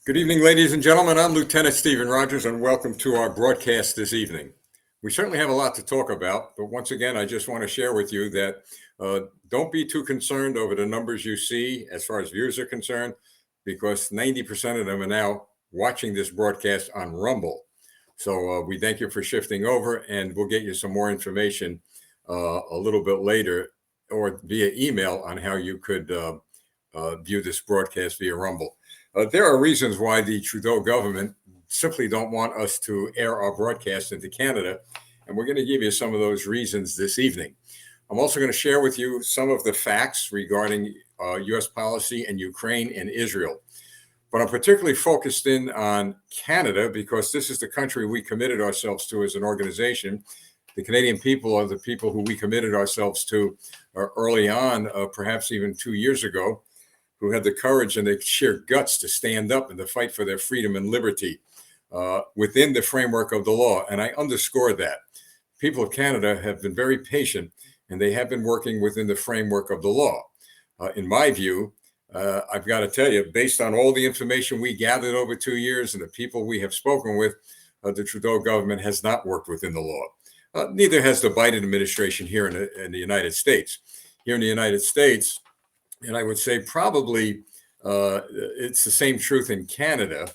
Good evening, ladies and gentlemen. I'm Lieutenant Stephen Rogers, and welcome to our broadcast this evening. We certainly have a lot to talk about, but once again, I just want to share with you that don't be too concerned over the numbers you see as far as viewers are concerned, because 90% of them are now watching this broadcast on Rumble. So we thank you for shifting over, and we'll get you some more information a little bit later or via email on how you could view this broadcast via Rumble. There are reasons why the Trudeau government simply don't want us to air our broadcast into Canada, and we're going to give you some of those reasons this evening. I'm also going to share with you some of the facts regarding U.S. policy in Ukraine and Israel. But I'm particularly focused in on Canada because this is the country we committed ourselves to as an organization. The Canadian people are the people who we committed ourselves to early on, perhaps even 2 years ago, who had the courage and the sheer guts to stand up and to fight for their freedom and liberty within the framework of the law. And I underscore that. People of Canada have been very patient, and they have been working within the framework of the law. In my view, I've got to tell you, based on all the information we gathered over 2 years and the people we have spoken with, the Trudeau government has not worked within the law. Neither has the Biden administration here in the United States. Here in the United States, and I would say probably it's the same truth in Canada.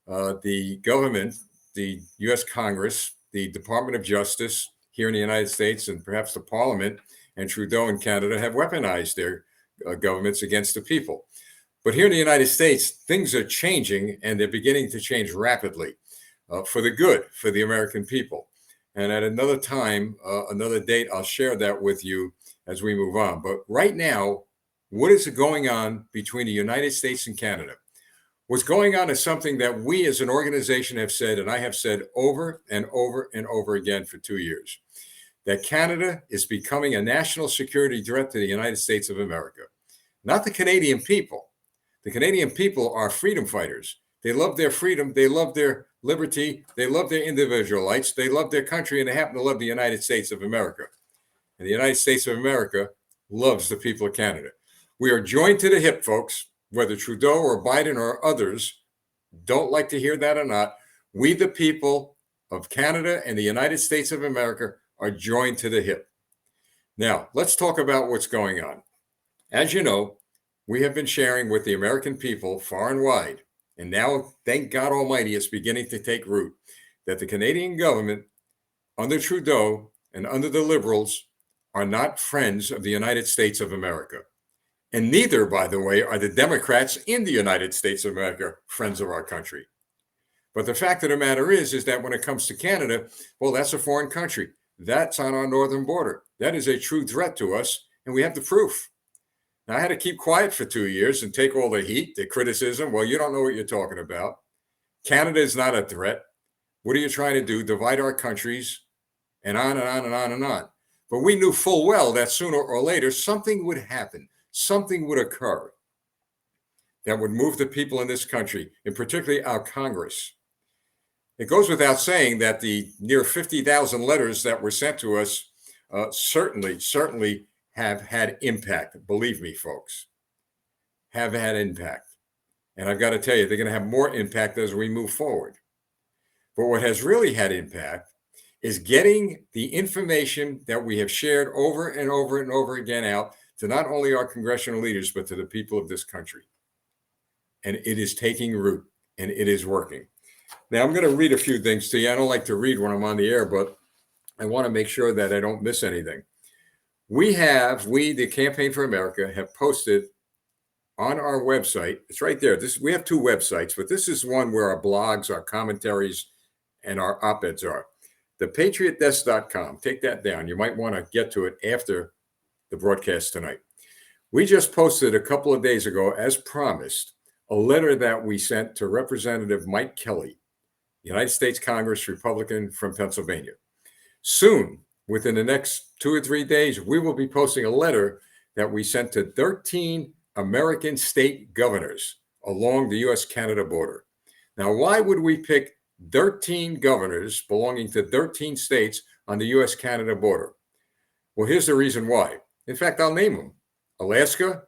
The government, the U.S. Congress, the Department of Justice here in the United States, and perhaps the Parliament and Trudeau in Canada have weaponized their governments against the people. But here in the United States, things are changing, and they're beginning to change rapidly for the good, for the American people. And at another time, another date, I'll share that with you as we move on. But right now, what is going on between the United States and Canada? What's going on is something that we as an organization have said, and I have said over and over and over again for 2 years, that Canada is becoming a national security threat to the United States of America. Not the Canadian people. The Canadian people are freedom fighters. They love their freedom. They love their liberty. They love their individual rights. They love their country, and they happen to love the United States of America. And the United States of America loves the people of Canada. We are joined to the hip, folks, whether Trudeau or Biden or others don't like to hear that or not. We, the people of Canada and the United States of America, are joined to the hip. Now, let's talk about what's going on. As you know, we have been sharing with the American people far and wide, and now, thank God Almighty, it's beginning to take root, that the Canadian government, under Trudeau and under the Liberals, are not friends of the United States of America. And neither, by the way, are the Democrats in the United States of America friends of our country. But the fact of the matter is that when it comes to Canada, well, that's a foreign country. That's on our northern border. That is a true threat to us, and we have the proof. Now, I had to keep quiet for 2 years and take all the heat, the criticism. Well, you don't know what you're talking about. Canada is not a threat. What are you trying to do? Divide our countries, and on and on and on and on. But we knew full well that sooner or later something would happen. Something would occur that would move the people in this country, and particularly our Congress. It goes without saying that the near 50,000 letters that were sent to us certainly have had impact. Believe me, folks, have had impact. And I've got to tell you, they're going to have more impact as we move forward. But what has really had impact is getting the information that we have shared over and over and over again out to not only our congressional leaders, but to the people of this country. And it is taking root, and it is working. Now, I'm going to read a few things to you. I don't like to read when I'm on the air, but I want to make sure that I don't miss anything. We, the Campaign for America, have posted on our website. It's right there. We have two websites, but this is one where our blogs, our commentaries, and our op-eds are. ThePatriotDesk.com. Take that down. You might want to get to it after the broadcast tonight. We just posted a couple of days ago, as promised, a letter that we sent to Representative Mike Kelly, United States Congress Republican from Pennsylvania. Soon, within the next 2 or 3 days, we will be posting a letter that we sent to 13 American state governors along the U.S.-Canada border. Now, why would we pick 13 governors belonging to 13 states on the U.S.-Canada border? Well, here's the reason why. In fact, I'll name them: Alaska,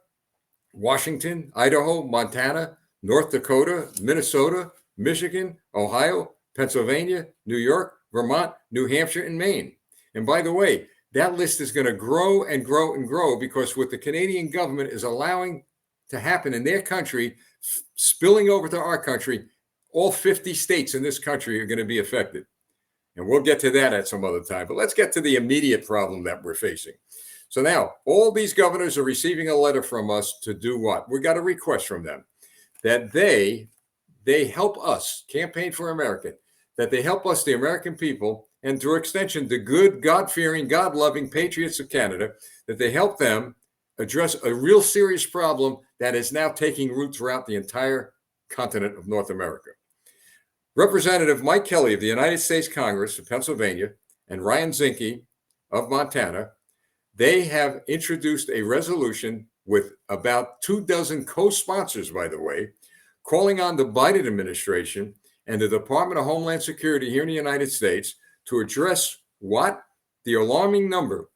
Washington, Idaho, Montana, North Dakota, Minnesota, Michigan, Ohio, Pennsylvania, New York, Vermont, New Hampshire, and Maine. And by the way, that list is going to grow and grow and grow, because what the Canadian government is allowing to happen in their country, spilling over to our country, all 50 states in this country are going to be affected. And we'll get to that at some other time. But let's get to the immediate problem that we're facing. So now, all these governors are receiving a letter from us to do what? We got a request from them that they help us, Campaign for America, that they help us, the American people, and through extension, the good, God-fearing, God-loving patriots of Canada, that they help them address a real serious problem that is now taking root throughout the entire continent of North America. Representative Mike Kelly of the United States Congress of Pennsylvania and Ryan Zinke of Montana, they have introduced a resolution with about 24 co-sponsors, by the way, calling on the Biden administration and the Department of Homeland Security here in the United States to address what? The alarming number,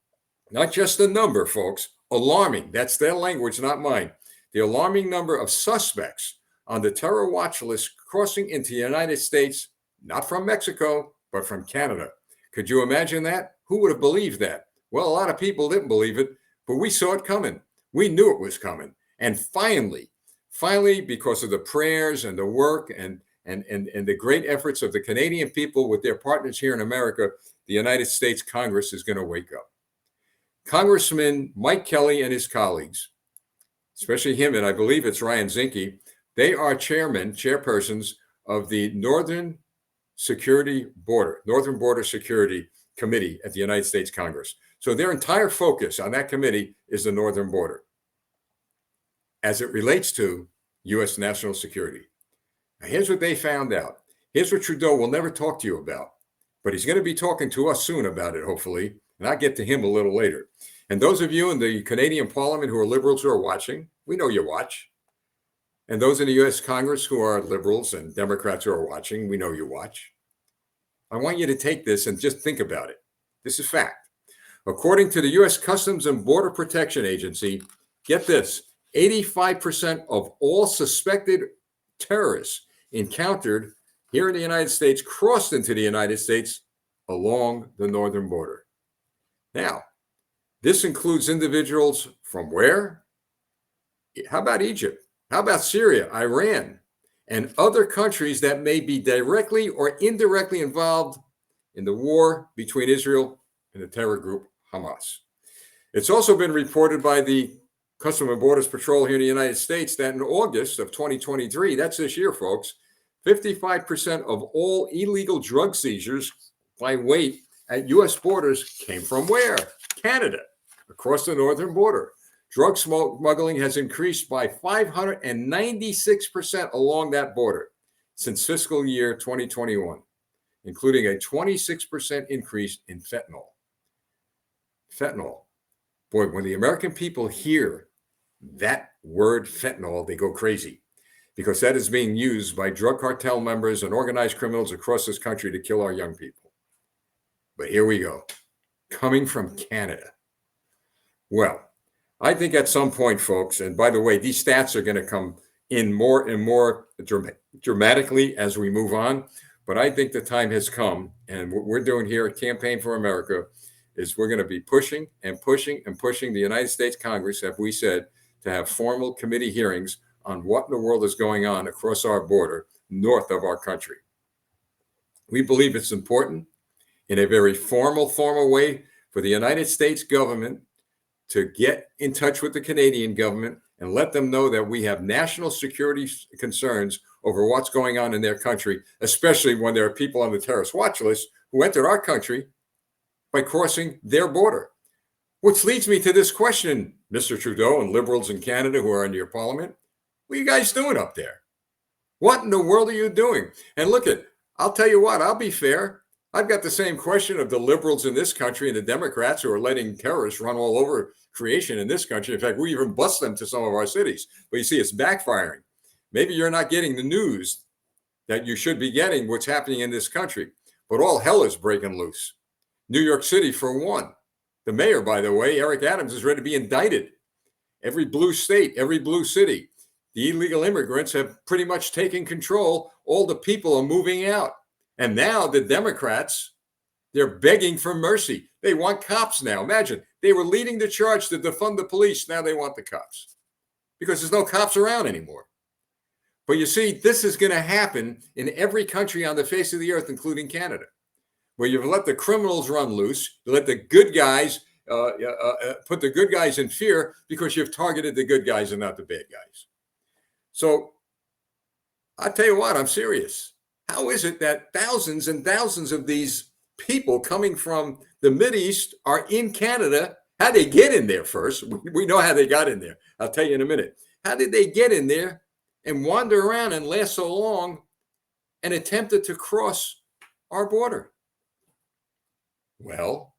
not just the number, folks, alarming, that's their language, not mine, the alarming number of suspects on the terror watch list crossing into the United States, not from Mexico, but from Canada. Could you imagine that? Who would have believed that? Well, a lot of people didn't believe it, but we saw it coming. We knew it was coming. And finally, because of the prayers and the work and the great efforts of the Canadian people with their partners here in America, the United States Congress is going to wake up. Congressman Mike Kelly and his colleagues, especially him, and I believe it's Ryan Zinke, they are chairpersons of the Northern Border Security Committee at the United States Congress. So their entire focus on that committee is the northern border as it relates to U.S. national security. Now, here's what they found out. Here's what Trudeau will never talk to you about, but he's going to be talking to us soon about it, hopefully, and I'll get to him a little later. And those of you in the Canadian Parliament who are liberals who are watching, we know you watch. And those in the U.S. Congress who are liberals and Democrats who are watching, we know you watch. I want you to take this and just think about it. This is fact. According to the U.S. Customs and Border Protection Agency, get this, 85% of all suspected terrorists encountered here in the United States crossed into the United States along the northern border. Now, this includes individuals from where? How about Egypt? How about Syria, Iran, and other countries that may be directly or indirectly involved in the war between Israel and the terror group Hamas? It's also been reported by the Customs and Borders Patrol here in the United States that in August of 2023, that's this year, folks, 55% of all illegal drug seizures by weight at U.S. borders came from where? Canada, across the northern border. Drug smuggling has increased by 596% along that border since fiscal year 2021, including a 26% increase in fentanyl. Fentanyl. Boy, when the American people hear that word fentanyl, they go crazy because that is being used by drug cartel members and organized criminals across this country to kill our young people. But here we go, coming from Canada. Well, I think at some point, folks, and by the way, these stats are going to come in more and more dramatically as we move on. But I think the time has come, and what we're doing here at Campaign for America is we're going to be pushing and pushing and pushing the United States Congress, as we said, to have formal committee hearings on what in the world is going on across our border north of our country. We believe it's important in a very formal way for the United States government to get in touch with the Canadian government and let them know that we have national security concerns over what's going on in their country, especially when there are people on the terrorist watch list who entered our country by crossing their border. Which leads me to this question, Mr. Trudeau and liberals in Canada who are in your parliament. What are you guys doing up there? What in the world are you doing? And look I'll tell you what, I'll be fair. I've got the same question of the liberals in this country and the Democrats who are letting terrorists run all over creation in this country. In fact, we even bust them to some of our cities. But you see, it's backfiring. Maybe you're not getting the news that you should be getting what's happening in this country. But all hell is breaking loose. New York City, for one. The mayor, by the way, Eric Adams, is ready to be indicted. Every blue state, every blue city. The illegal immigrants have pretty much taken control. All the people are moving out. And now the Democrats, they're begging for mercy. They want cops now. Imagine, they were leading the charge to defund the police. Now they want the cops because there's no cops around anymore. But you see, this is going to happen in every country on the face of the earth, including Canada, where you've let the criminals run loose. You let the good guys, put the good guys in fear because you've targeted the good guys and not the bad guys. So I'll tell you what, I'm serious. How is it that thousands and thousands of these people coming from the Mideast are in Canada? How did they get in there first? We know how they got in there. I'll tell you in a minute. How did they get in there and wander around and last so long and attempted to cross our border? Well,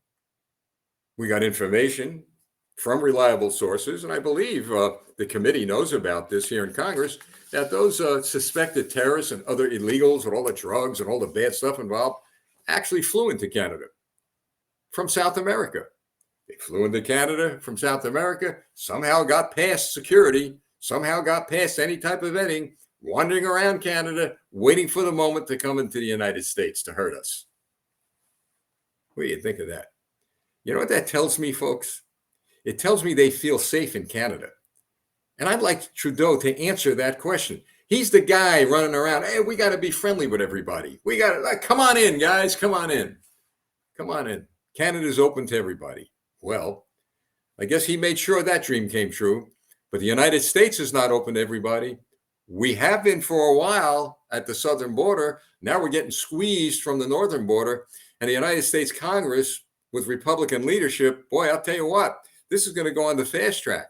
we got information from reliable sources, and I believe the committee knows about this here in Congress, that those suspected terrorists and other illegals with all the drugs and all the bad stuff involved actually flew into Canada from South America. They flew into Canada from South America, somehow got past security, somehow got past any type of vetting, wandering around Canada, waiting for the moment to come into the United States to hurt us. What do you think of that? You know what that tells me, folks? It tells me they feel safe in Canada. And I'd like Trudeau to answer that question. He's the guy running around. Hey, we got to be friendly with everybody. We got to, come on in, guys. Come on in. Come on in. Canada's open to everybody. Well, I guess he made sure that dream came true. But the United States is not open to everybody. We have been for a while at the southern border. Now we're getting squeezed from the northern border. And the United States Congress, with Republican leadership, boy, I'll tell you what, this is going to go on the fast track.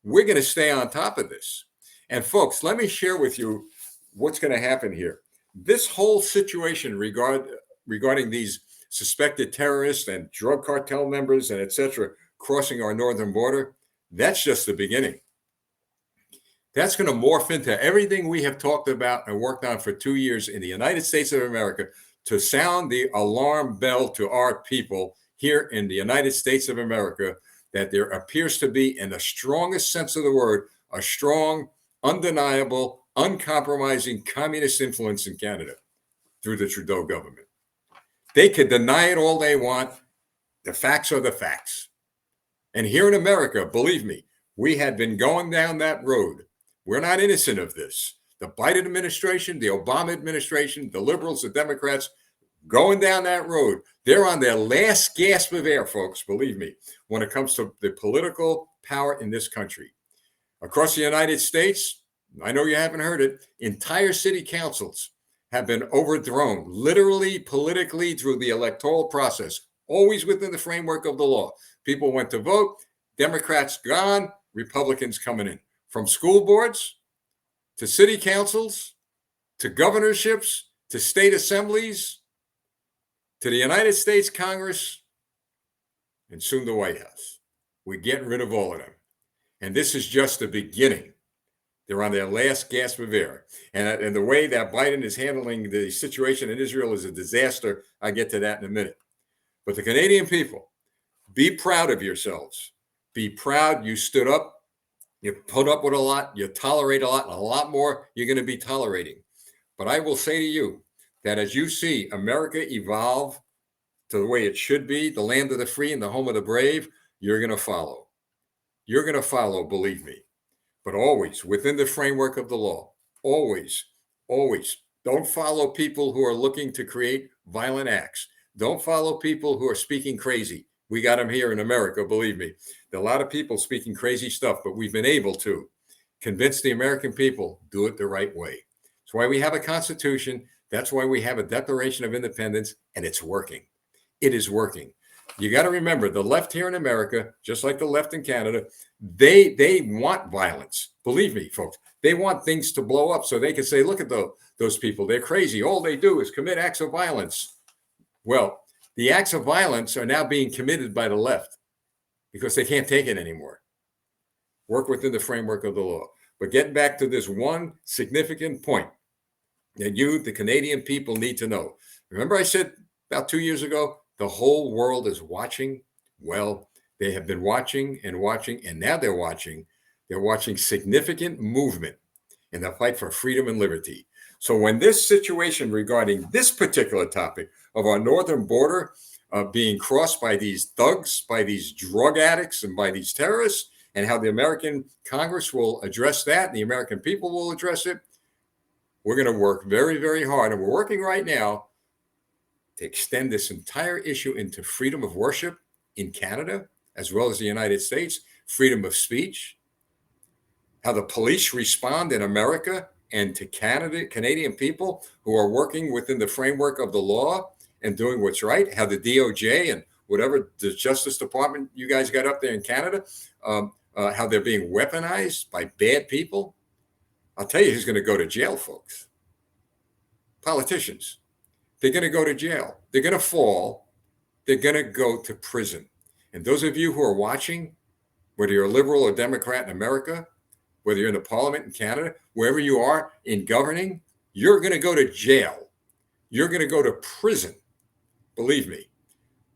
We're going to stay on top of this. And folks, let me share with you what's going to happen here. This whole situation regarding these suspected terrorists and drug cartel members and et cetera crossing our northern border, that's just the beginning. That's going to morph into everything we have talked about and worked on for 2 years in the United States of America to sound the alarm bell to our people here in the United States of America that there appears to be, in the strongest sense of the word, a strong, undeniable, uncompromising communist influence in Canada through the Trudeau government. They can deny it all they want. The facts are the facts. And here in America, believe me, we had been going down that road. We're not innocent of this. The Biden administration, the Obama administration, the liberals, the Democrats, going down that road. They're on their last gasp of air, folks, believe me, when it comes to the political power in this country. Across the United States, I know you haven't heard it, entire city councils have been overthrown, literally, politically, through the electoral process, always within the framework of the law. People went to vote, Democrats gone, Republicans coming in. From school boards to city councils to governorships to state assemblies to the United States Congress and soon the White House. We're getting rid of all of them. And this is just the beginning. They're on their last gasp of air. And the way that Biden is handling the situation in Israel is a disaster. I'll get to that in a minute. But the Canadian people, be proud of yourselves. Be proud you stood up. You put up with a lot. You tolerate a lot. And a lot more you're going to be tolerating. But I will say to you that as you see America evolve to the way it should be, the land of the free and the home of the brave, you're going to follow. You're going to follow, believe me. But always within the framework of the law. Always, always. Don't follow people who are looking to create violent acts. Don't follow people who are speaking crazy. We got them here in America, believe me. There are a lot of people speaking crazy stuff, but we've been able to convince the American people, do it the right way. That's why we have a Constitution. That's why we have a Declaration of Independence, and it's working. It is working. You got to remember, the left here in America, just like the left in Canada, they want violence. Believe me, folks. They want things to blow up so they can say, look at those people. They're crazy. All they do is commit acts of violence. Well, the acts of violence are now being committed by the left because they can't take it anymore. Work within the framework of the law. But getting back to this one significant point that you, the Canadian people, need to know. Remember I said about 2 years ago, the whole world is watching. Well, they have been watching, and now they're watching. They're watching significant movement in the fight for freedom and liberty. So when this situation regarding this particular topic of our northern border being crossed by these thugs, by these drug addicts, and by these terrorists, and how the American Congress will address that, and the American people will address it, we're going to work very, very hard, and we're working right now to extend this entire issue into freedom of worship in Canada, as well as the United States, freedom of speech, how the police respond in America and to Canadian people who are working within the framework of the law and doing what's right, how the DOJ and whatever the Justice Department you guys got up there in Canada, how they're being weaponized by bad people. I'll tell you who's going to go to jail, folks. Politicians. They're going to go to jail. They're going to fall. They're going to go to prison. And those of you who are watching, whether you're a liberal or Democrat in America, whether you're in the parliament in Canada, wherever you are in governing, you're going to go to jail. You're going to go to prison, believe me,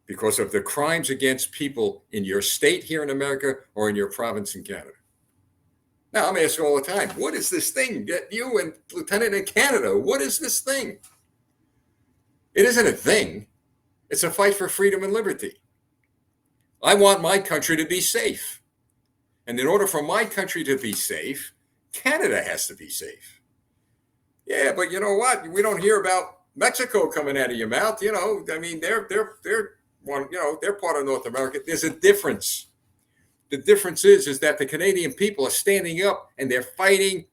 because of the crimes against people in your state here in America or in your province in Canada. Now, I'm asked all the time, what is this thing? You and Lieutenant in Canada, what is this thing? It isn't a thing. It's a fight for freedom and liberty. I want my country to be safe. And in order for my country to be safe, Canada has to be safe. Yeah, but you know what? We don't hear about Mexico coming out of your mouth. You know, I mean, they're one. You know, they're part of North America. There's a difference. The difference is that the Canadian people are standing up and they're fighting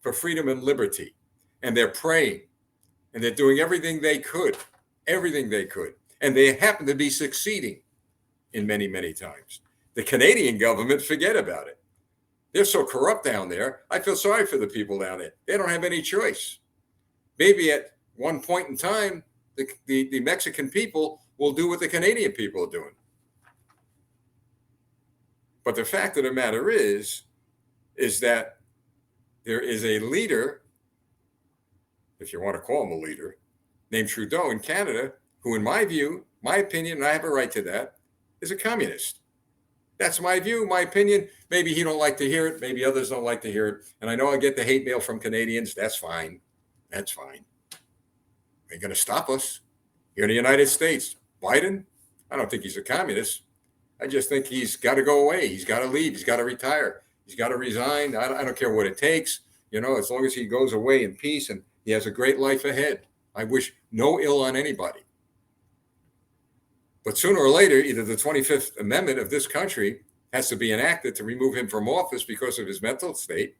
for freedom and liberty, and they're praying, and they're doing everything they could, and they happen to be succeeding in many, many times. The Canadian government, forget about it. They're so corrupt down there. I feel sorry for the people down there. They don't have any choice. Maybe at one point in time, the Mexican people will do what the Canadian people are doing. But the fact of the matter is that there is a leader, if you want to call him a leader, named Trudeau in Canada, who in my view, my opinion, and I have a right to that, is a communist. That's my view, my opinion. Maybe he don't like to hear it. Maybe others don't like to hear it. And I know I get the hate mail from Canadians. That's fine. That's fine. They're going to stop us here in the United States. Biden, I don't think he's a communist. I just think he's got to go away. He's got to leave. He's got to retire. He's got to resign. I don't care what it takes. As long as he goes away in peace and he has a great life ahead. I wish no ill on anybody. But sooner or later, either the 25th Amendment of this country has to be enacted to remove him from office because of his mental state,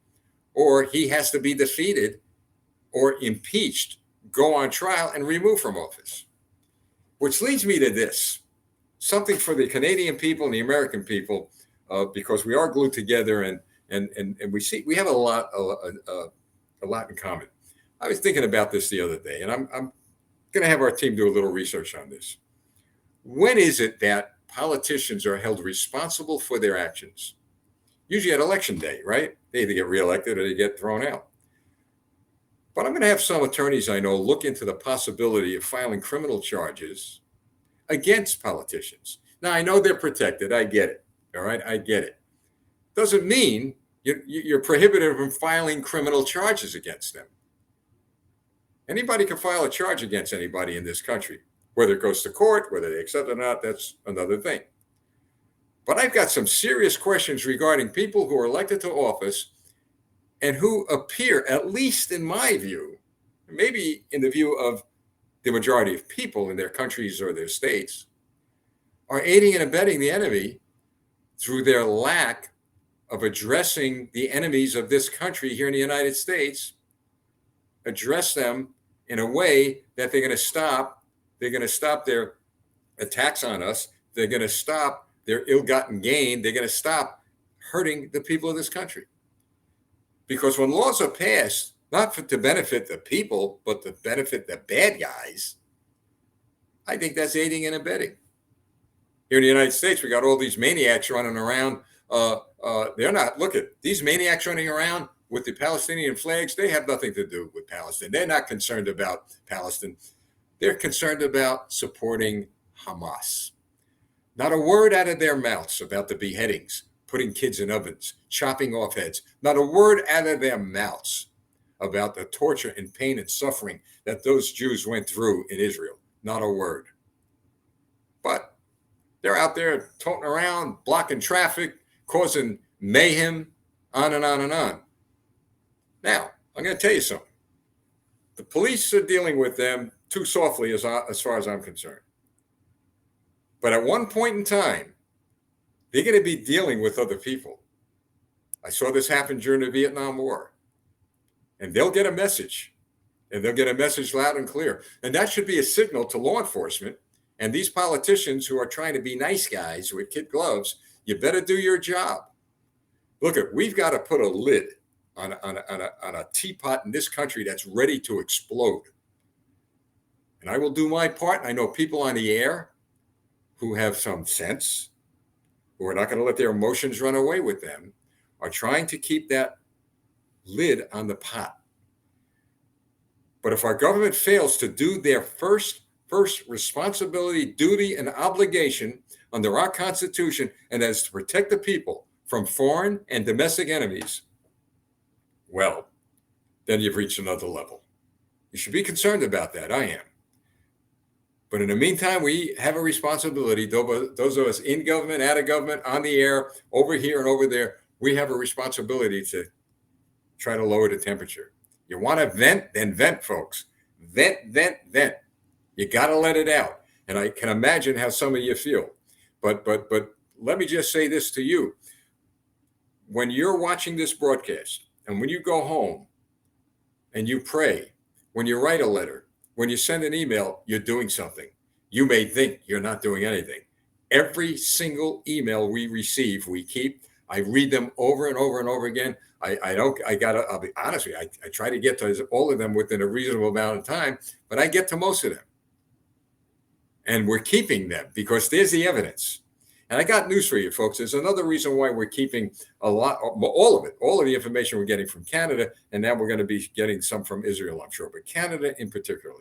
or he has to be defeated or impeached, go on trial, and removed from office. Which leads me to this, something for the Canadian people and the American people, because we are glued together and we have a lot in common. I was thinking about this the other day, and I'm going to have our team do a little research on this. When is it that politicians are held responsible for their actions? Usually at election day, right? They either get reelected or they get thrown out. But I'm going to have some attorneys I know look into the possibility of filing criminal charges against politicians. Now, I know they're protected. I get it. All right. I get it. Doesn't mean you're prohibited from filing criminal charges against them. Anybody can file a charge against anybody in this country. Whether it goes to court, whether they accept it or not, that's another thing. But I've got some serious questions regarding people who are elected to office and who appear, at least in my view, maybe in the view of the majority of people in their countries or their states, are aiding and abetting the enemy through their lack of addressing the enemies of this country here in the United States, address them in a way that they're going to stop. They're going to stop their attacks on us. They're going to stop their ill-gotten gain. They're going to stop hurting the people of this country. Because when laws are passed, not to benefit the people, but to benefit the bad guys, I think that's aiding and abetting. Here in the United States, we got all these maniacs running around. Look at these maniacs running around with the Palestinian flags. They have nothing to do with Palestine. They're not concerned about Palestine. They're concerned about supporting Hamas. Not a word out of their mouths about the beheadings, putting kids in ovens, chopping off heads. Not a word out of their mouths about the torture and pain and suffering that those Jews went through in Israel. Not a word. But they're out there toting around, blocking traffic, causing mayhem, on and on and on. Now, I'm going to tell you something. The police are dealing with them too softly as far as I'm concerned. But at one point in time, they're going to be dealing with other people. I saw this happen during the Vietnam War. And they'll get a message. And they'll get a message loud and clear. And that should be a signal to law enforcement and these politicians who are trying to be nice guys with kid gloves. You better do your job. Look, we've got to put a lid on a teapot in this country that's ready to explode. And I will do my part. I know people on the air who have some sense, who are not going to let their emotions run away with them, are trying to keep that lid on the pot. But if our government fails to do their first responsibility, duty, and obligation under our Constitution, and that is to protect the people from foreign and domestic enemies, well, then you've reached another level. You should be concerned about that. I am. But in the meantime, we have a responsibility. Those of us in government, out of government, on the air, over here and over there, we have a responsibility to try to lower the temperature. You want to vent? Then vent, folks. Vent. You got to let it out. And I can imagine how some of you feel. But let me just say this to you. When you're watching this broadcast and when you go home and you pray, when you write a letter, when you send an email, you're doing something. You may think you're not doing anything. Every single email we receive, we keep. I read them over and over and over again. I'll be honest with you, I try to get to all of them within a reasonable amount of time, but I get to most of them. And we're keeping them because there's the evidence. And I got news for you, folks. There's another reason why we're keeping all of the information we're getting from Canada, and now we're going to be getting some from Israel, I'm sure, but Canada in particular.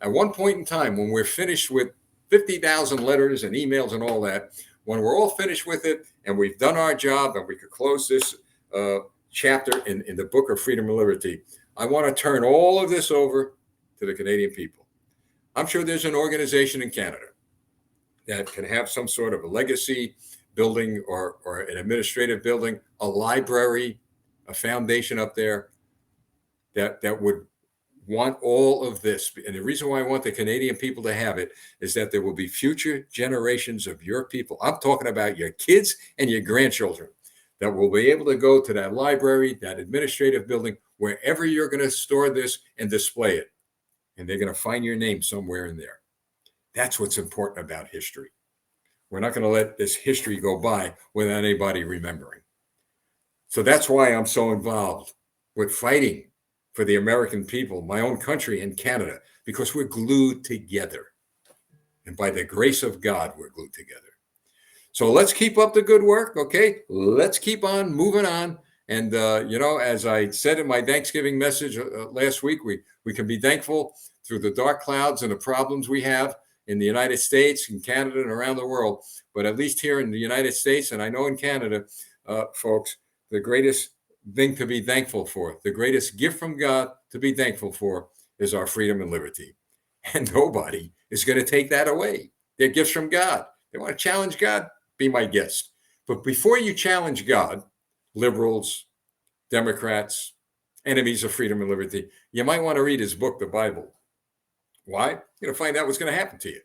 At one point in time, when we're finished with 50,000 letters and emails and all that, when we're all finished with it and we've done our job and we could close this chapter in the book of freedom and liberty, I want to turn all of this over to the Canadian people. I'm sure there's an organization in Canada that can have some sort of a legacy building or an administrative building, a library, a foundation up there that would want all of this. And the reason why I want the Canadian people to have it is that there will be future generations of your people. I'm talking about your kids and your grandchildren that will be able to go to that library, that administrative building, wherever you're going to store this and display it. And they're going to find your name somewhere in there. That's what's important about history. We're not going to let this history go by without anybody remembering. So that's why I'm so involved with fighting for the American people, my own country and Canada, because we're glued together. And by the grace of God, we're glued together. So let's keep up the good work, okay? Let's keep on moving on. And, as I said in my Thanksgiving message last week, we can be thankful through the dark clouds and the problems we have in the United States and Canada and around the world. But at least here in the United States, and I know in Canada, folks, the greatest thing to be thankful for, the greatest gift from God to be thankful for is our freedom and liberty. And nobody is going to take that away. They're gifts from God. They want to challenge God? Be my guest. But before you challenge God, liberals, Democrats, enemies of freedom and liberty, you might want to read his book, the Bible. Why? You're going to find out what's going to happen to you.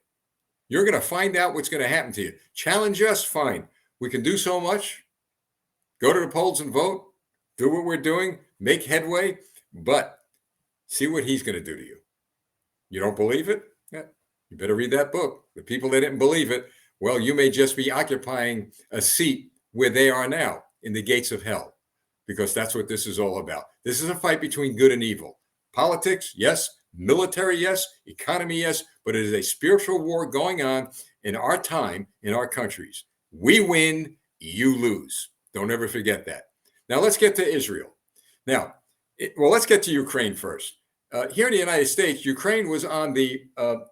You're going to find out what's going to happen to you. Challenge us, fine. We can do so much. Go to the polls and vote. Do what we're doing. Make headway. But see what he's going to do to you. You don't believe it? Yeah. You better read that book. The people that didn't believe it, well, you may just be occupying a seat where they are now in the gates of hell, because that's what this is all about. This is a fight between good and evil. Politics, yes. Military, yes. Economy, yes. But it is a spiritual war going on in our time, in our countries. We win, you lose. Don't ever forget that. Now, let's get to Israel. Now, let's get to Ukraine first. Here in the United States, Ukraine was on the, on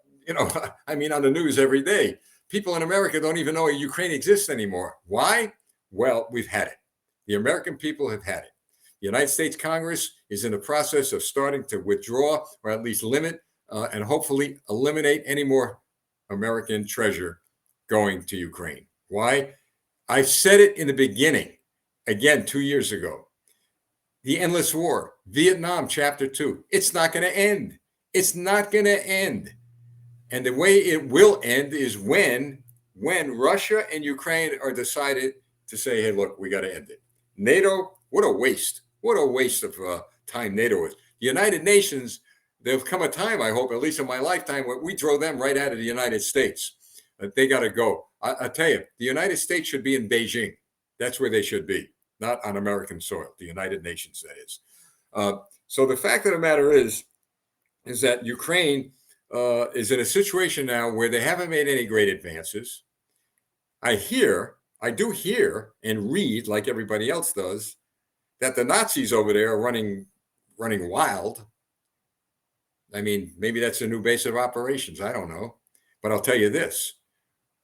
the news every day. People in America don't even know Ukraine exists anymore. Why? Well, we've had it. The American people have had it. The United States Congress is in the process of starting to withdraw or at least limit and hopefully eliminate any more American treasure going to Ukraine. Why? I said it in the beginning, again, 2 years ago. The endless war, Vietnam, chapter 2. It's not going to end. It's not going to end. And the way it will end is when Russia and Ukraine are decided to say, hey, look, we got to end it. NATO, what a waste. What a waste of time NATO is. The United Nations, there'll come a time, I hope, at least in my lifetime, where we throw them right out of the United States. They got to go. I tell you, the United States should be in Beijing. That's where they should be, not on American soil, the United Nations, that is. So the fact of the matter is that Ukraine is in a situation now where they haven't made any great advances. I do hear and read, like everybody else does, that the Nazis over there are running wild. I mean, maybe that's a new base of operations. I don't know. But I'll tell you this.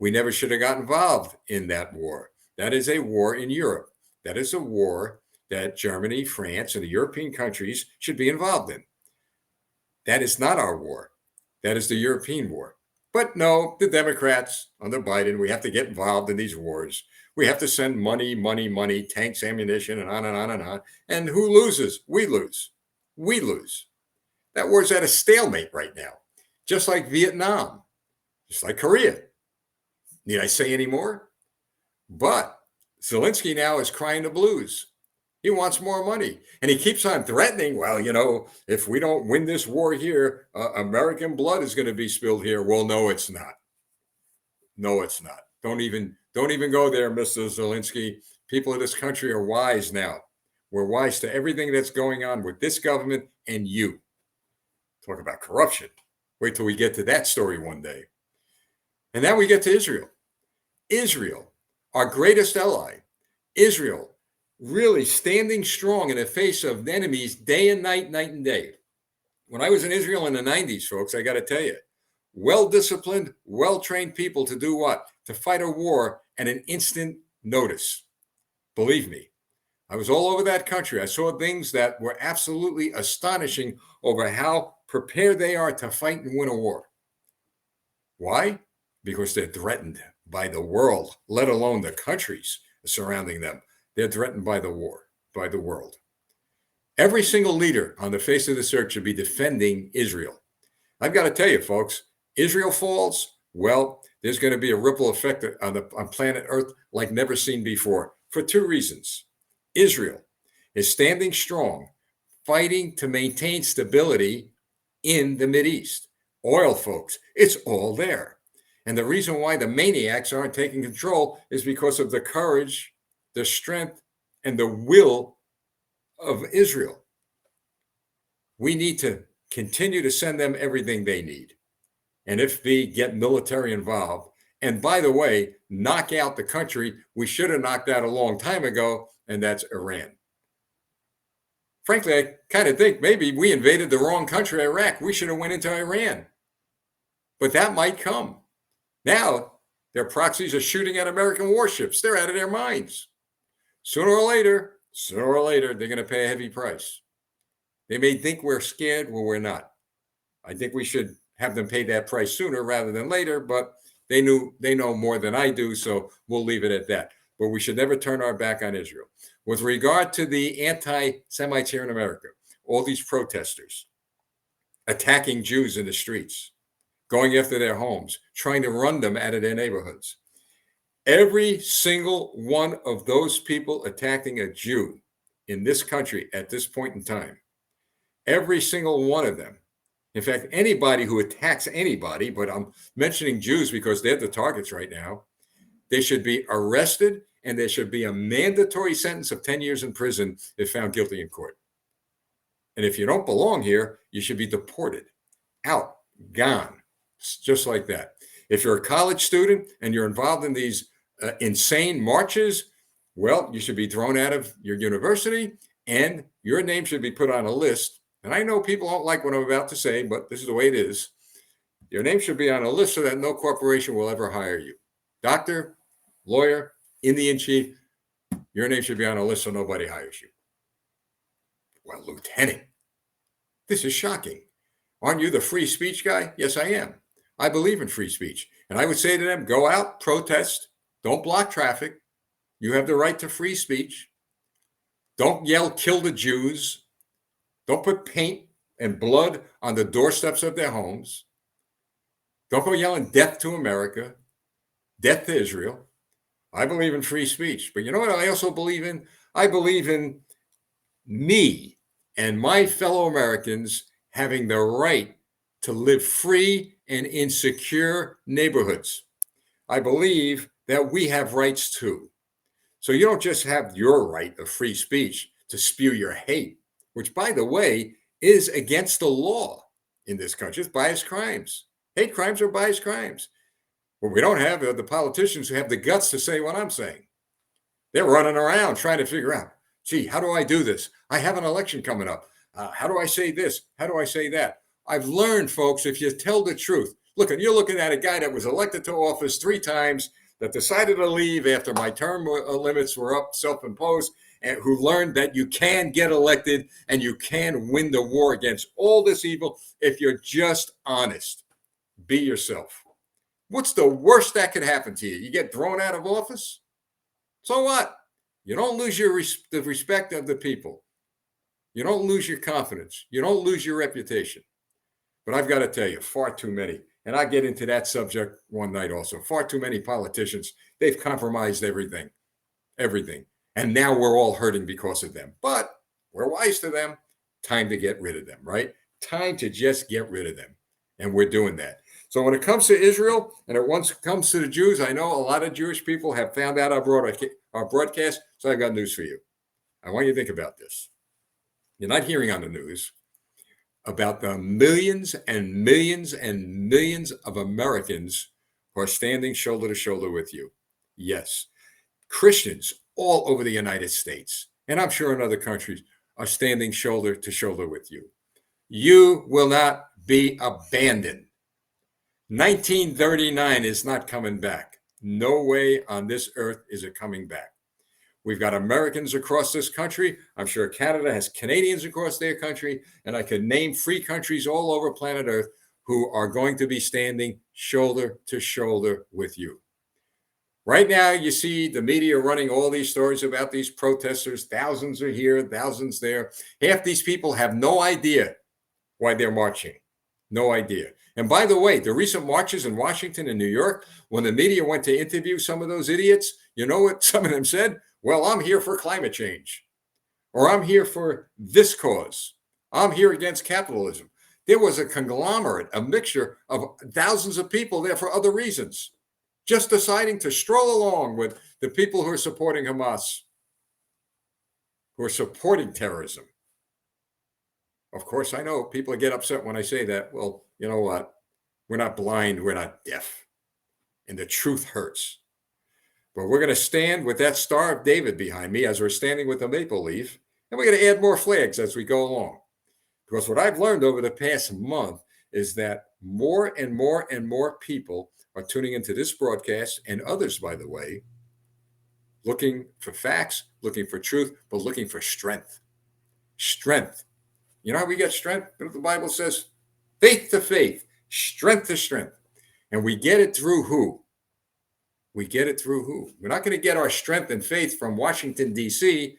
We never should have got involved in that war. That is a war in Europe. That is a war that Germany, France, and the European countries should be involved in. That is not our war. That is the European war. But no, the Democrats under Biden, we have to get involved in these wars. We have to send money, tanks, ammunition, and on and on and on. And who loses? We lose. We lose. That war's at a stalemate right now, just like Vietnam, just like Korea. Need I say any more? But Zelensky now is crying the blues. He wants more money. And he keeps on threatening, well, if we don't win this war here, American blood is going to be spilled here. Well, no, it's not. No, it's not. Don't even go there, Mr. Zelensky. People of this country are wise now. We're wise to everything that's going on with this government and you. Talk about corruption. Wait till we get to that story one day. And then we get to Israel. Israel, our greatest ally. Israel, really standing strong in the face of enemies day and night, night and day. When I was in Israel in the 90s, folks, I got to tell you, well-disciplined, well-trained people to do what? To fight a war at an instant notice. Believe me, I was all over that country. I saw things that were absolutely astonishing over how prepared they are to fight and win a war. Why? Because they're threatened by the world, let alone the countries surrounding them. They're threatened by the war, by the world. Every single leader on the face of this earth should be defending Israel. I've got to tell you, folks, Israel falls, well, there's going to be a ripple effect on planet Earth like never seen before for two reasons. Israel is standing strong, fighting to maintain stability in the Mideast. Oil, folks, it's all there. And the reason why the maniacs aren't taking control is because of the courage, the strength, and the will of Israel. We need to continue to send them everything they need. And if we get military involved, and by the way, knock out the country we should have knocked out a long time ago, and that's Iran. Frankly, I kind of think maybe we invaded the wrong country, Iraq. We should have went into Iran. But that might come. Now, their proxies are shooting at American warships. They're out of their minds. Sooner or later, they're going to pay a heavy price. They may think we're scared, well, we're not. I think we should have them pay that price sooner rather than later, but they know more than I do, so we'll leave it at that. But we should never turn our back on Israel. With regard to the anti-Semites here in America, all these protesters attacking Jews in the streets, going after their homes, trying to run them out of their neighborhoods. Every single one of those people attacking a Jew in this country at this point in time, every single one of them, in fact, anybody who attacks anybody, but I'm mentioning Jews because they're the targets right now, they should be arrested and there should be a mandatory sentence of 10 years in prison if found guilty in court. And if you don't belong here, you should be deported, out, gone, just like that. If you're a college student and you're involved in these insane marches, well, you should be thrown out of your university and your name should be put on a list. And I know people don't like what I'm about to say, but this is the way it is. Your name should be on a list so that no corporation will ever hire you. Doctor, lawyer, Indian chief, your name should be on a list so nobody hires you. Well, Lieutenant, this is shocking. Aren't you the free speech guy? Yes, I am. I believe in free speech. And I would say to them, go out, protest, don't block traffic. You have the right to free speech. Don't yell, kill the Jews. Don't put paint and blood on the doorsteps of their homes. Don't go yelling death to America, death to Israel. I believe in free speech. But you know what I also believe in? I believe in me and my fellow Americans having the right to live free and in secure neighborhoods. I believe that we have rights too. So you don't just have your right of free speech to spew your hate, which, by the way, is against the law in this country. It's biased crimes. Hate crimes are biased crimes. What we don't have are the politicians who have the guts to say what I'm saying. They're running around trying to figure out, gee, how do I do this? I have an election coming up. How do I say this? How do I say that? I've learned, folks, if you tell the truth, you're looking at a guy that was elected to office 3 times, that decided to leave after my term limits were up, self-imposed, and who learned that you can get elected and you can win the war against all this evil if you're just honest. Be yourself. What's the worst that could happen to you? You get thrown out of office? So what? You don't lose the respect of the people. You don't lose your confidence. You don't lose your reputation. But I've got to tell you, far too many, and I get into that subject one night also, far too many politicians, they've compromised everything. And now we're all hurting because of them. But we're wise to them. Time to get rid of them, right? Time to just get rid of them. And we're doing that. So when it comes to Israel, and it once comes to the Jews, I know a lot of Jewish people have found out our broadcast, so I've got news for you. I want you to think about this. You're not hearing on the news about the millions and millions and millions of Americans who are standing shoulder to shoulder with you. Yes, Christians all over the United States, and I'm sure in other countries, are standing shoulder to shoulder with you. You will not be abandoned. 1939 is not coming back. No way on this earth is it coming back. We've got Americans across this country. I'm sure Canada has Canadians across their country. And I could name free countries all over planet Earth who are going to be standing shoulder to shoulder with you. Right now, you see the media running all these stories about these protesters. Thousands are here, thousands there. Half these people have no idea why they're marching. No idea. And by the way, the recent marches in Washington and New York, when the media went to interview some of those idiots, you know what some of them said? Well, I'm here for climate change, or I'm here for this cause. I'm here against capitalism. There was a conglomerate, a mixture of thousands of people there for other reasons, just deciding to stroll along with the people who are supporting Hamas, who are supporting terrorism. Of course, I know people get upset when I say that. Well, you know what? We're not blind. We're not deaf. And the truth hurts. But we're going to stand with that Star of David behind me as we're standing with the maple leaf. And we're going to add more flags as we go along. Because what I've learned over the past month is that more and more and more people are tuning into this broadcast, and others, by the way, looking for facts, looking for truth, but looking for strength. Strength. You know how we get strength? The Bible says faith to faith, strength to strength. And we get it through who? We get it through who? We're not going to get our strength and faith from Washington, D.C.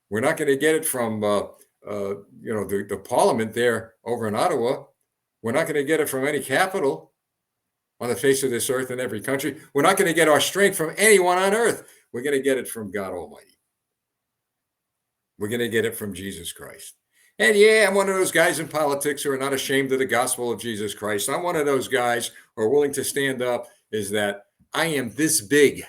We're not going to get it from, the parliament there over in Ottawa. We're not going to get it from any capital on the face of this earth in every country. We're not going to get our strength from anyone on earth. We're going to get it from God Almighty. We're going to get it from Jesus Christ. And yeah, I'm one of those guys in politics who are not ashamed of the gospel of Jesus Christ. I'm one of those guys who are willing to stand up, is that I am this big.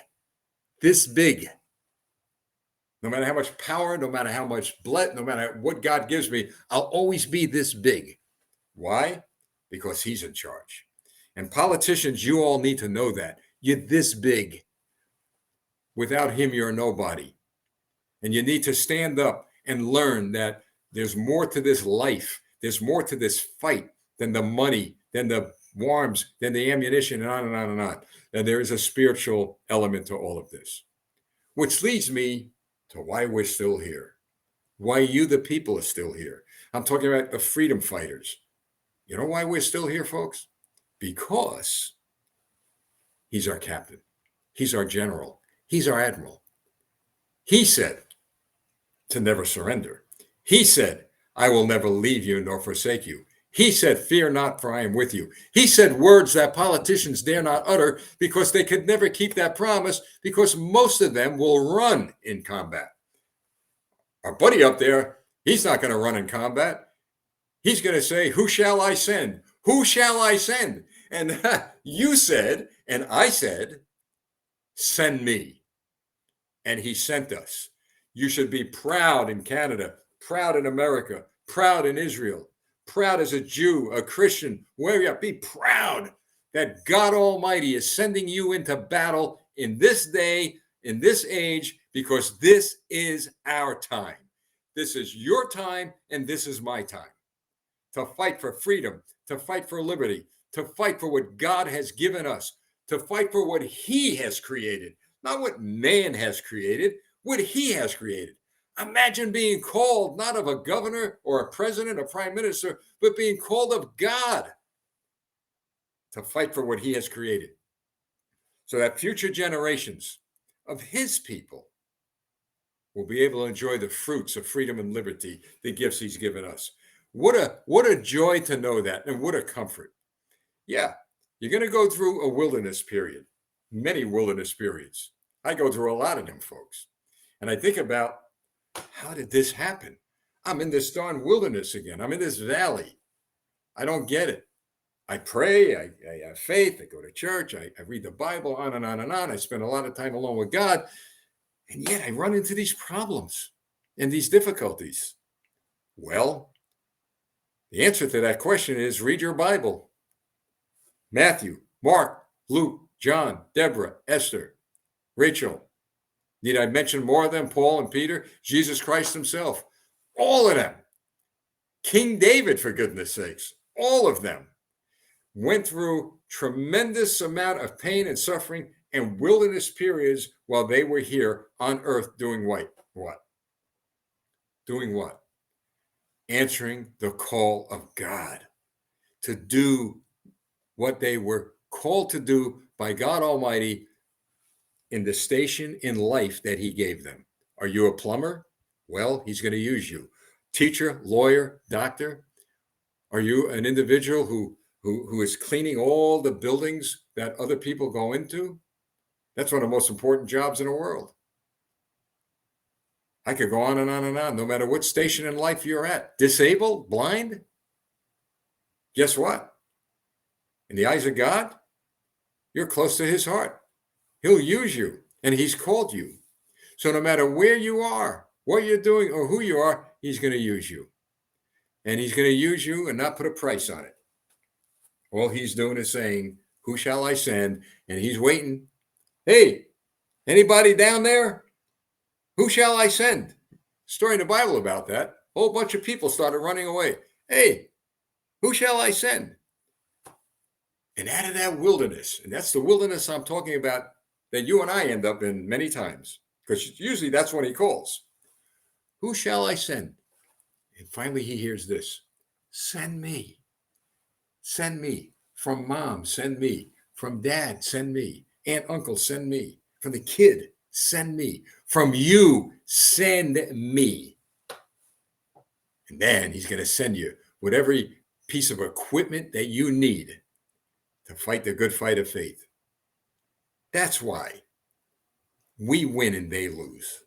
No matter how much power, no matter how much blood, no matter what God gives me, I'll always be this big. Why? Because he's in charge. And politicians, you all need to know that. You're this big. Without him, you're nobody. And you need to stand up and learn that there's more to this life. There's more to this fight than the money, than the arms, than the ammunition, and on and on and on. And there is a spiritual element to all of this. Which leads me to why we're still here. Why you, the people, are still here. I'm talking about the freedom fighters. You know why we're still here, folks? Because he's our captain. He's our general. He's our admiral. He said to never surrender. He said, I will never leave you nor forsake you. He said, fear not, for I am with you. He said words that politicians dare not utter because they could never keep that promise, because most of them will run in combat. Our buddy up there, he's not going to run in combat. He's going to say, who shall I send? Who shall I send? And you said, and I said, send me. And he sent us. You should be proud in Canada, proud in America, proud in Israel, proud as a Jew, a Christian, wherever you are. Be proud that God Almighty is sending you into battle in this day, in this age, because this is our time. This is your time, and this is my time. To fight for freedom, to fight for liberty, to fight for what God has given us, to fight for what he has created, not what man has created, what he has created. Imagine being called not of a governor or a president or prime minister, but being called of God to fight for what he has created, so that future generations of his people will be able to enjoy the fruits of freedom and liberty, the gifts he's given us. What a joy to know that, and what a comfort. Yeah, you're going to go through a wilderness period, many wilderness periods. I go through a lot of them, folks. And I think about, how did this happen? I'm in this darn wilderness again. I'm in this valley. I don't get it. I pray, I have faith, I go to church, I read the Bible, on and on and on. I spend a lot of time alone with God. And yet I run into these problems and these difficulties. Well, the answer to that question is read your Bible. Matthew, Mark, Luke, John, Deborah, Esther, Rachel. Need I mention more of them? Paul and Peter, Jesus Christ himself, all of them. King David, for goodness sakes, all of them went through tremendous amount of pain and suffering and wilderness periods while they were here on earth doing what? Doing what? Answering the call of God to do what they were called to do by God Almighty in the station in life that he gave them. Are you a plumber? Well, he's going to use you. Teacher, lawyer, doctor? Are you an individual who is cleaning all the buildings that other people go into? That's one of the most important jobs in the world. I could go on and on and on, no matter what station in life you're at. Disabled, blind? Guess what? In the eyes of God, you're close to his heart. He'll use you, and he's called you. So no matter where you are, what you're doing, or who you are, he's going to use you. And he's going to use you and not put a price on it. All he's doing is saying, who shall I send? And he's waiting. Hey, anybody down there? Who shall I send? Story in the Bible about that. A whole bunch of people started running away. Hey, who shall I send? And out of that wilderness, and that's the wilderness I'm talking about that you and I end up in many times, because usually that's when he calls. Who shall I send? And finally he hears this. Send me. Send me. From mom, send me. From dad, send me. Aunt, uncle, send me. From the kid, send me. From you, send me. And then he's going to send you with every piece of equipment that you need to fight the good fight of faith. That's why we win and they lose.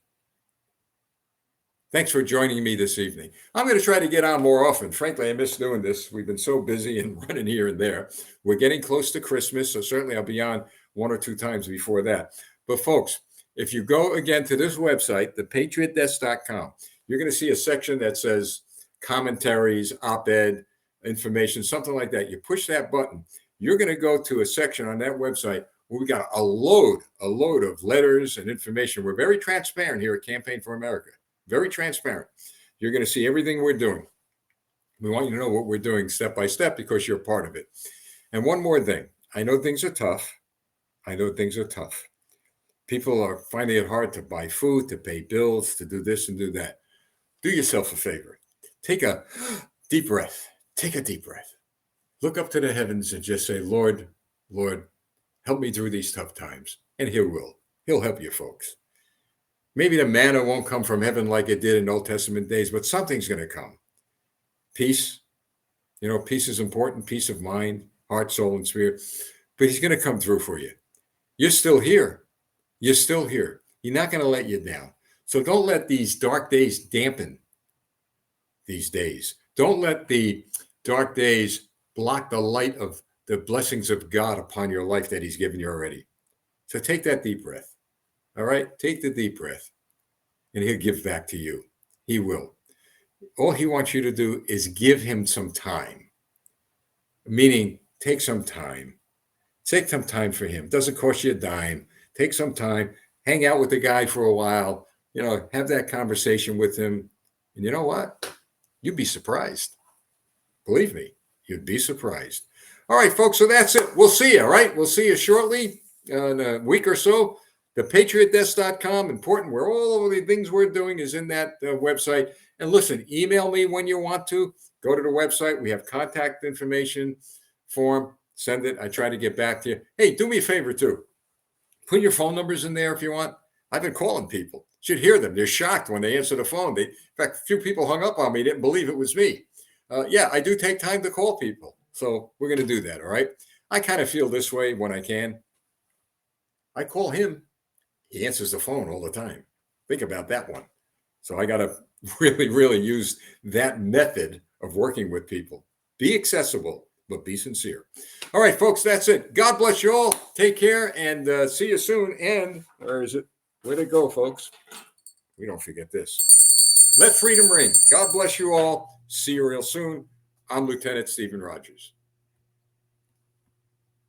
Thanks for joining me this evening. I'm going to try to get on more often. Frankly, I miss doing this. We've been so busy and running here and there. We're getting close to Christmas, so certainly I'll be on 1 or 2 times before that. But folks, if you go again to this website, thepatriotdesk.com, you're going to see a section that says commentaries, op-ed, information, something like that. You push that button, you're going to go to a section on that website where we got a load of letters and information. We're very transparent here at Campaign for America. Very transparent. You're going to see everything we're doing. We want you to know what we're doing step by step because you're part of it. And one more thing. I know things are tough. People are finding it hard to buy food, to pay bills, to do this and do that. Do yourself a favor. Take a deep breath. Take a deep breath. Look up to the heavens and just say, Lord, help me through these tough times. And he will. He'll help you, folks. Maybe the manna won't come from heaven like it did in Old Testament days, but something's going to come. Peace. Peace is important. Peace of mind, heart, soul, and spirit. But he's going to come through for you. You're still here. He's not going to let you down. So don't let these dark days dampen these days. Don't let the dark days block the light of the blessings of God upon your life that he's given you already. So take that deep breath. All right, take the deep breath, and he'll give back to you. He will. All he wants you to do is give him some time, meaning take some time. Take some time for him. Doesn't cost you a dime. Take some time, hang out with the guy for a while, have that conversation with him. And you know what? You'd be surprised. Believe me, you'd be surprised. All right, folks, so that's it. We'll see you, all right? We'll see you shortly in a week or so. ThePatriotDesk.com, important, where all of the things we're doing is in that website. And listen, email me when you want to. Go to the website. We have contact information form. Send it. I try to get back to you. Hey, do me a favor, too. Put your phone numbers in there if you want. I've been calling people. You should hear them. They're shocked when they answer the phone. In fact, a few people hung up on me, didn't believe it was me. Yeah, I do take time to call people. So we're going to do that, all right? I kind of feel this way when I can. I call him. He answers the phone all the time. Think about that one. So I got to really use that method of working with people. Be accessible, but be sincere. All right, folks, that's it. God bless you all. Take care and see you soon. And where is it? Where'd it go, folks? We don't forget this. Let freedom ring. God bless you all. See you real soon. I'm Lieutenant Stephen Rogers.